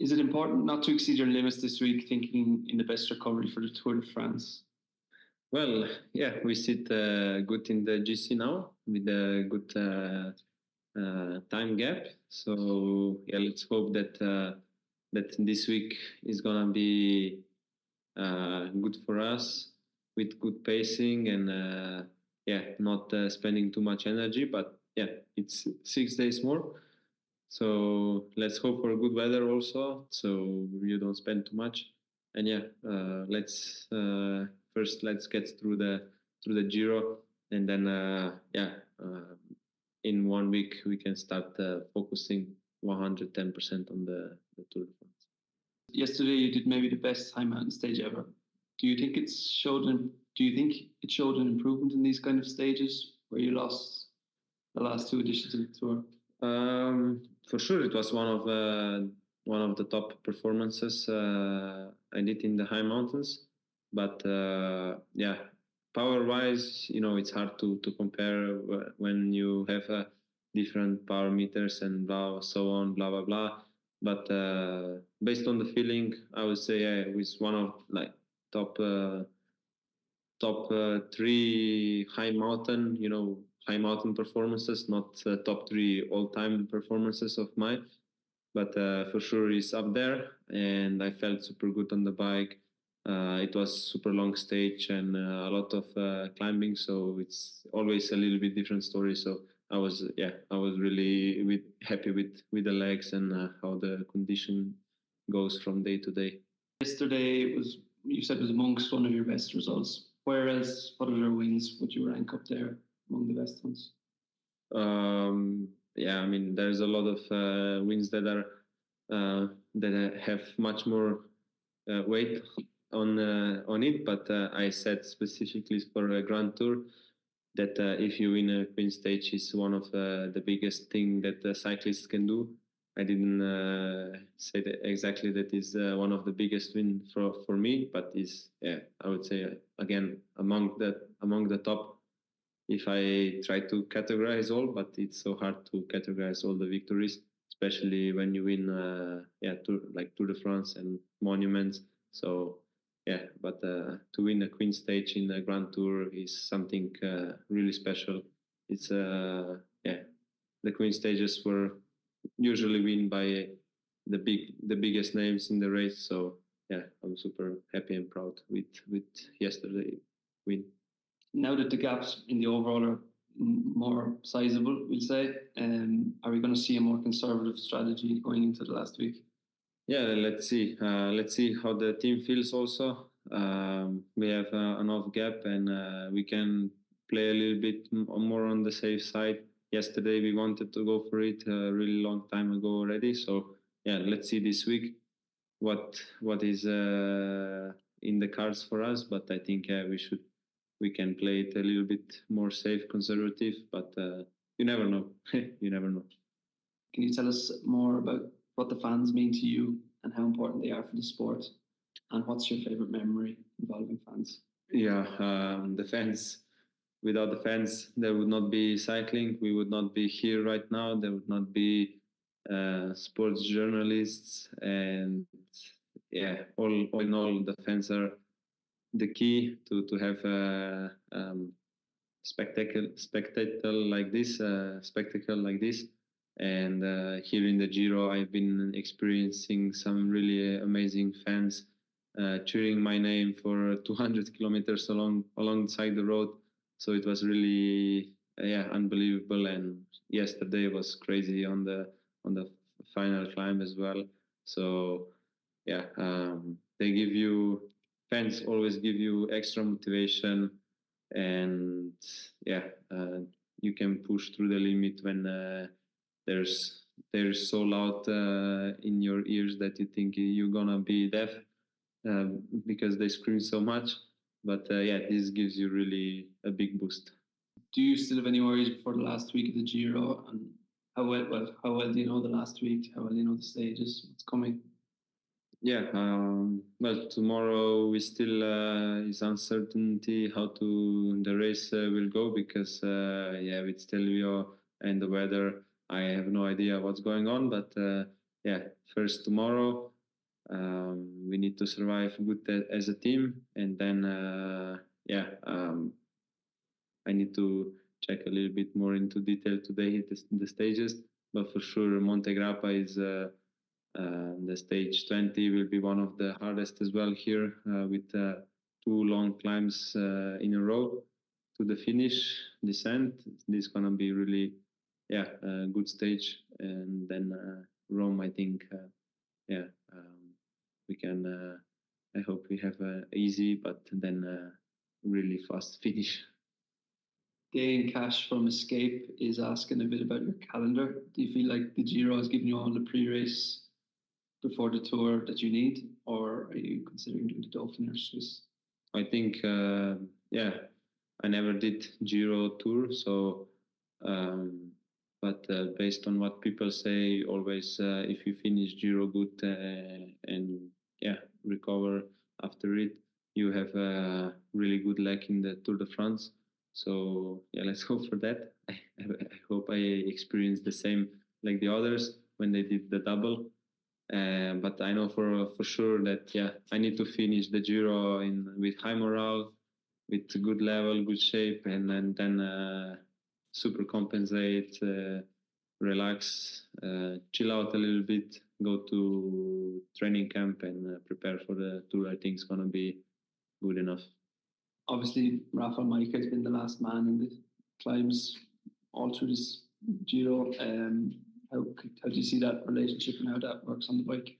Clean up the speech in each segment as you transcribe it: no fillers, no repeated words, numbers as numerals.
Is it important not to exceed your limits this week, thinking in the best recovery for the Tour de France? Well, yeah, we sit good in the GC now with a good time gap. So yeah, let's hope that that this week is gonna be good for us with good pacing and yeah, not spending too much energy. But yeah, it's 6 days more. So let's hope for good weather also, so you don't spend too much. And yeah, let's first let's get through the Giro, and then yeah, in 1 week we can start focusing 110% on the Tour de France. Yesterday you did maybe the best high mountain stage ever. Do you think it showed an improvement in these kind of stages where you lost the last 2 editions of the Tour? For sure, it was one of the top performances I did in the high mountains. But yeah, power-wise, you know, it's hard to compare when you have different power meters and blah, so on, blah blah blah. But based on the feeling, I would say it was one of like top 3 high mountain performances, not top 3 all-time performances of mine, but for sure is up there. And I felt super good on the bike. It was super long stage and a lot of climbing, so it's always a little bit different story. So I was really happy with the legs and how the condition goes from day to day. Yesterday you said was amongst one of your best results. Whereas what other wins would you rank up there among the best ones? Yeah, I mean, there's a lot of wins that have much more weight on it. But I said specifically for a Grand Tour that if you win a Queen Stage, is one of the biggest thing that the cyclists can do. I didn't say that exactly that is one of the biggest win for me, but is, yeah, I would say again among the top. If I try to categorize all, but it's so hard to categorize all the victories, especially when you win like Tour de France and monuments. So yeah, but to win a Queen Stage in a Grand Tour is something really special. It's yeah, the Queen Stages were usually win by the biggest names in the race. So yeah, I'm super happy and proud with yesterday win. Now that the gaps in the overall are more sizable, we'll say, are we going to see a more conservative strategy going into the last week? Yeah, let's see. Let's see how the team feels also. We have enough gap and we can play a little bit more on the safe side. Yesterday we wanted to go for it a really long time ago already. So yeah, let's see this week what is in the cards for us. But I think we can play it a little bit more safe, conservative. But you never know. You never know. Can you tell us more about what the fans mean to you and how important they are for the sport? And what's your favorite memory involving fans? Yeah, the fans. Without the fans, there would not be cycling. We would not be here right now. There would not be sports journalists. And yeah, all in all, the fans are the key to have a spectacle like this. And here in the Giro, I've been experiencing some really amazing fans cheering my name for 200 kilometers alongside the road. So it was really unbelievable. And yesterday was crazy on the final climb as well. So yeah, fans always give you extra motivation, and yeah, you can push through the limit when they're so loud in your ears that you think you're gonna be deaf because they scream so much. But yeah, this gives you really a big boost. Do you still have any worries before the last week of the Giro? And how well do you know the last week? How well do you know the stages? What's coming? Yeah, well, tomorrow we still is uncertainty how the race will go because with Stelvio and the weather, I have no idea what's going on. But yeah, first tomorrow we need to survive good as a team, and then I need to check a little bit more into detail today the stages, but for sure Monte Grappa is the stage 20 will be one of the hardest as well here, with 2 long climbs in a row to the finish descent. This is gonna be really a good stage, and then Rome, I think we can I hope we have a easy but then really fast finish. Dane Cash from Escape is asking a bit about your calendar. Do you feel like the Giro has given you all the pre-race before the tour that you need, or are you considering doing the Dauphiné or Swiss? I think I never did Giro tour, so but based on what people say, always if you finish Giro good and recover after it, you have a really good luck in the Tour de France. So let's hope for that. I hope I experience the same like the others when they did the double. But I know for sure that I need to finish the Giro with high morale, with good level, good shape, and then super compensate, relax, chill out a little bit, go to training camp and prepare for the tour. I think it's gonna be good enough. Obviously, Rafa Majka has been the last man in the climbs all through this Giro. How do you see that relationship and how that works on the bike?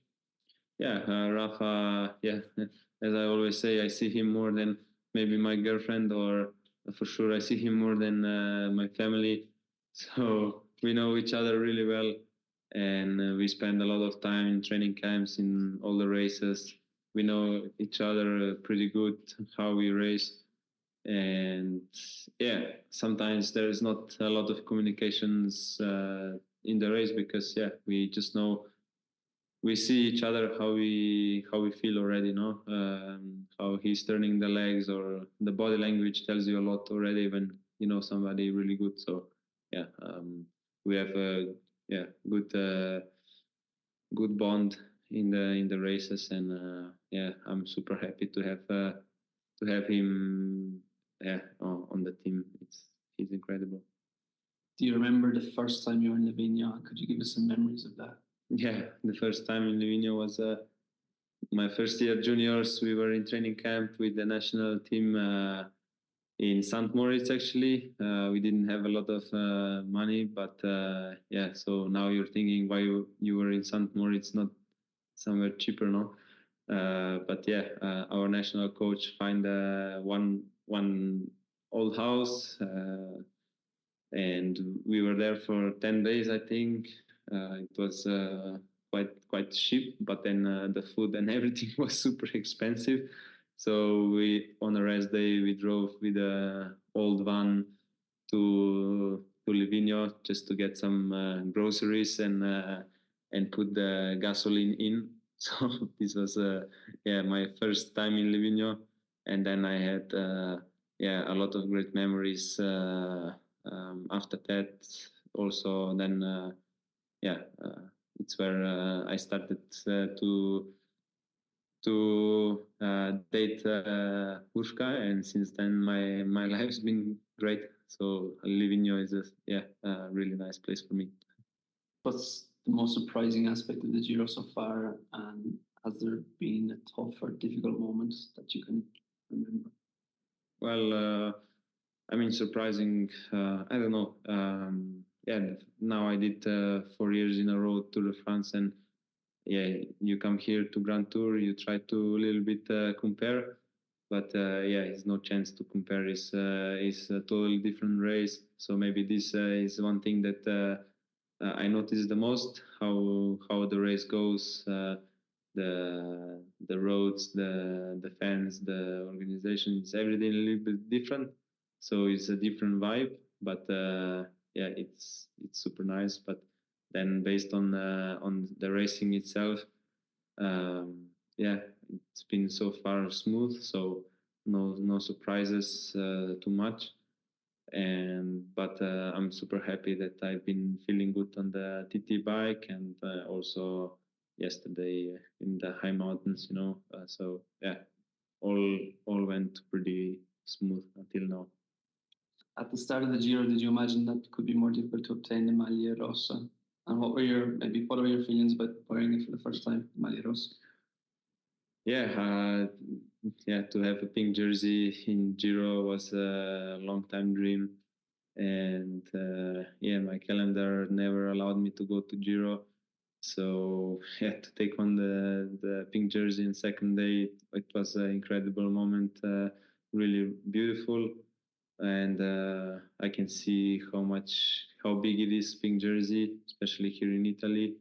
Rafa, as I always say, I see him more than maybe my girlfriend, or for sure I see him more than my family. So we know each other really well, and we spend a lot of time in training camps, in all the races. We know each other pretty good, how we race. And sometimes there is not a lot of communications in the race, because we just know, we see each other how we feel already, how he's turning the legs, or the body language tells you a lot already when you know somebody really good. So we have a good bond in the races, and I'm super happy to have him on the team. He's incredible. Do you remember the first time you were in Livigno? Could you give us some memories of that? Yeah, the first time in Livigno was my first year juniors. We were in training camp with the national team in St. Moritz, actually. We didn't have a lot of money, but so now you're thinking why you were in St. Moritz, not somewhere cheaper, no? But our national coach find one old house, and we were there for 10 days, I think. It was quite cheap, but then the food and everything was super expensive. So we, on a rest day, we drove with an old van to Livigno just to get some groceries and put the gasoline in. So this was my first time in Livigno, and then I had a lot of great memories after that. Also, then it's where I started to date Urshka, and since then my life's been great. So Livigno is a really nice place for me. What's the most surprising aspect of the Giro so far, and has there been a tough or difficult moment that you can remember? Well, I mean, surprising, I don't know. Now I did 4 years in a row Tour de France, and you come here to Grand Tour, you try to a little bit compare, but it's no chance to compare. It's a totally different race. So maybe this is one thing that I notice the most, how the race goes, the roads, the fans, the organization. It's everything a little bit different. So it's a different vibe, but it's super nice. But then based on the racing itself, it's been so far smooth. So no surprises too much. But I'm super happy that I've been feeling good on the TT bike, and also yesterday in the high mountains, you know. So yeah, all went pretty smooth until now. At the start of the Giro, did you imagine that it could be more difficult to obtain the Maglia Rosa? And what were your feelings about wearing it for the first time, Maglia Rosa? Yeah, yeah, to have a pink jersey in Giro was a long time dream, and yeah, my calendar never allowed me to go to Giro, so yeah, to take on the pink jersey in second day, it was an incredible moment, really beautiful, and I can see how big it is, pink jersey, especially here in Italy.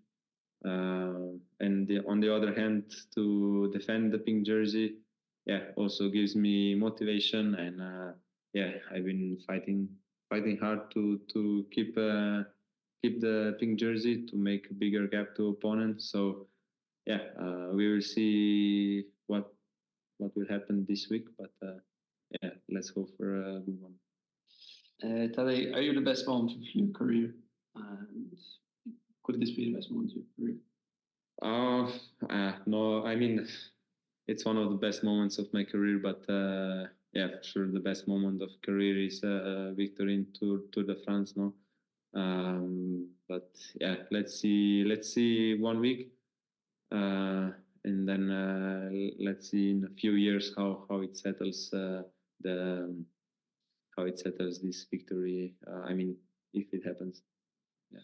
On the other hand, to defend the pink jersey, yeah, also gives me motivation, and yeah, I've been fighting hard to keep the pink jersey, to make a bigger gap to opponents. So yeah, we will see what will happen this week, but yeah, let's hope for a good one. Tadej, are you the best moment of your career? And could this be the best moment of your career? No, I mean, it's one of the best moments of my career, but yeah, for sure, the best moment of career is victory in Tour de France, no? But yeah, let's see 1 week, and then let's see in a few years how it settles the how it settles this victory. I mean, if it happens. Yeah.